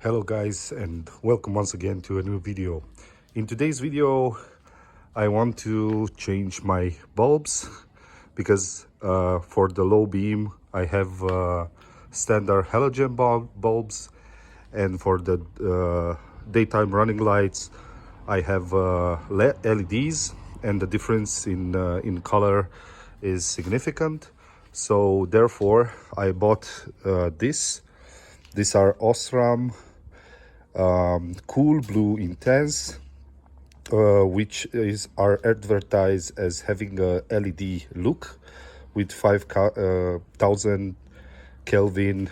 Hello guys, and welcome once again to a new video. In today's video I want to change my bulbs because for the low beam I have standard halogen bulbs, and for the daytime running lights I have LEDs, and the difference in color is significant. So therefore I bought this. These are Osram Cool Blue Intense, which are advertised as having a LED look with 5000 Kelvin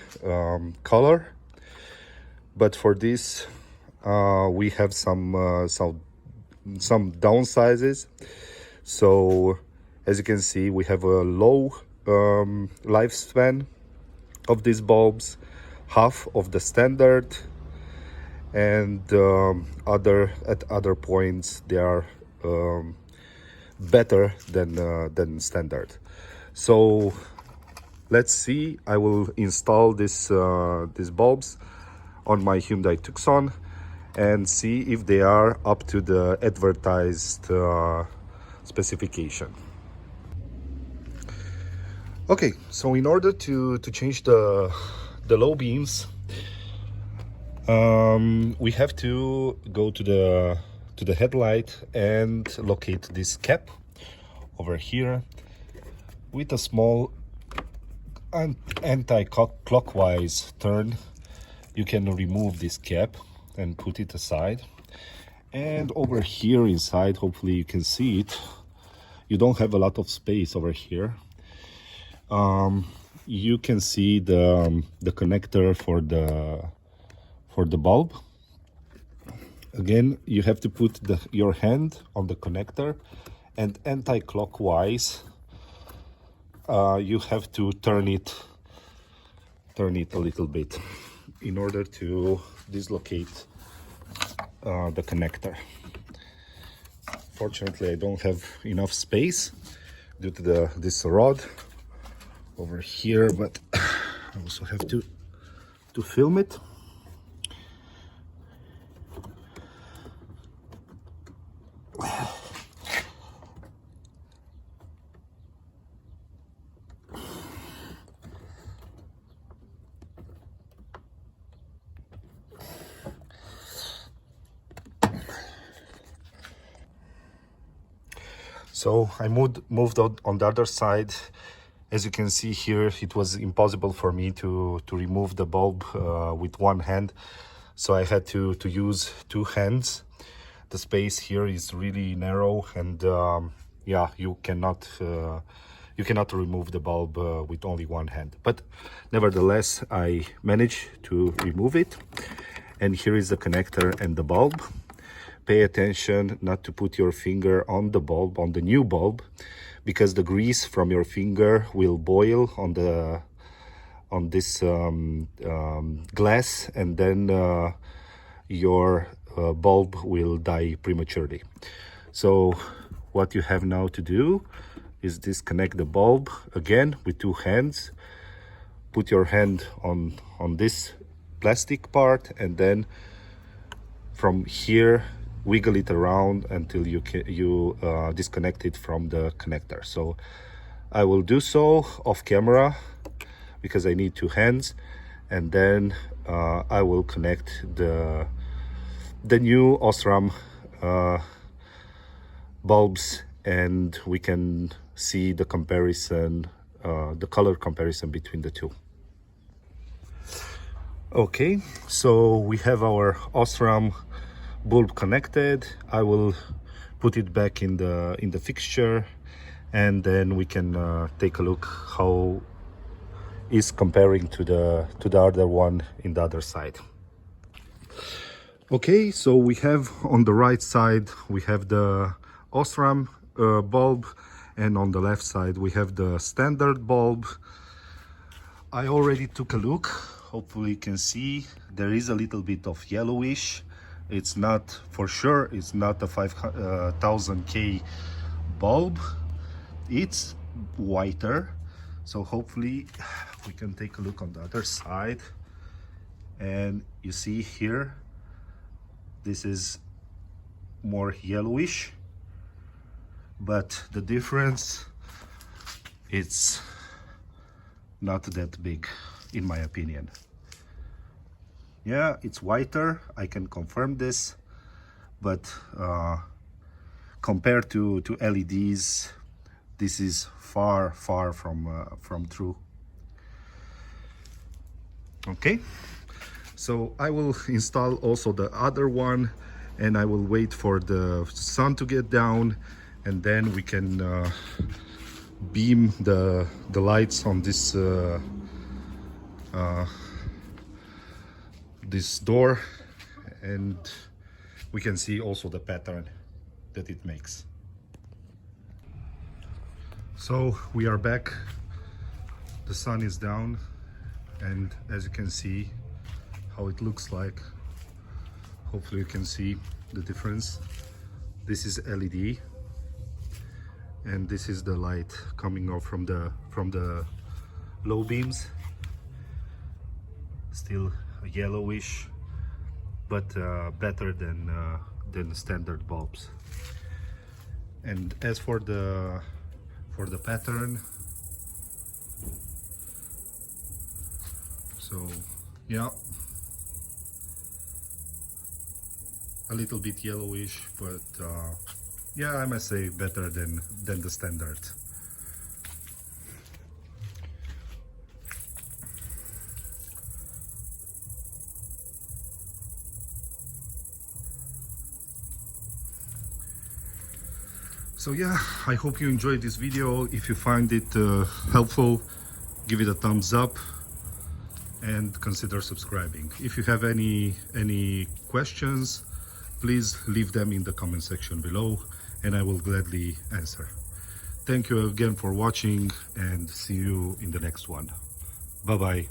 color. But for this, we have some downsizes. So as you can see, we have a low lifespan of these bulbs, half of the standard, and at other points they are better than standard. So let's see. I will install these bulbs on my Hyundai Tucson and see if they are up to the advertised specification. Okay, so in order to change the low beams, we have to go to the headlight and locate this cap over here with a small anti-clockwise turn. You can remove this cap and put it aside, and over here inside, hopefully you can see it, you don't have a lot of space over here. You can see the connector for the bulb. Again, you have to put your hand on the connector, and anti-clockwise you have to turn it a little bit in order to dislocate the connector. Fortunately, I don't have enough space due to this rod over here, but I also have to film it. So I moved out on the other side. As you can see here, it was impossible for me to remove the bulb with one hand, so I had to use two hands. The space here is really narrow, and yeah, you cannot remove the bulb with only one hand. But nevertheless, I managed to remove it, and here is the connector and the bulb. Pay attention not to put your finger on the bulb, on the new bulb, because the grease from your finger will boil on this glass, and then your bulb will die prematurely. So what you have now to do is disconnect the bulb again with two hands. Put your hand on this plastic part, and then from here wiggle it around until you disconnect it from the connector. So I will do so off camera because I need two hands, and then I will connect the new Osram bulbs, and we can see the comparison, the color comparison between the two. Okay, so we have our Osram bulb connected. I will put it back in the fixture, and then we can take a look how is comparing to the other one in the other side. Okay, so we have on the right side we have the Osram bulb, and on the left side we have the standard bulb. I already took a look. Hopefully you can see there is a little bit of yellowish. It's not, for sure, it's not a 5000K bulb. It's whiter. So hopefully we can take a look on the other side. And you see here, this is more yellowish, but the difference, it's not that big in my opinion. Yeah, it's whiter, I can confirm this, but compared to LEDs, this is far from true. Okay, so I will install also the other one, and I will wait for the sun to get down, and then we can beam the lights on this this door, and we can see also the pattern that it makes. So we are back, the sun is down, and as you can see how it looks like, hopefully you can see the difference. This is LED, and this is the light coming off from the low beams, still yellowish, but better than standard bulbs. And as for the pattern, so yeah, a little bit yellowish, but yeah, I must say better than the standard. So yeah, I hope you enjoyed this video. If you find it helpful, give it a thumbs up and consider subscribing. If you have any questions, please leave them in the comment section below, and I will gladly answer. Thank you again for watching, and see you in the next one. Bye bye.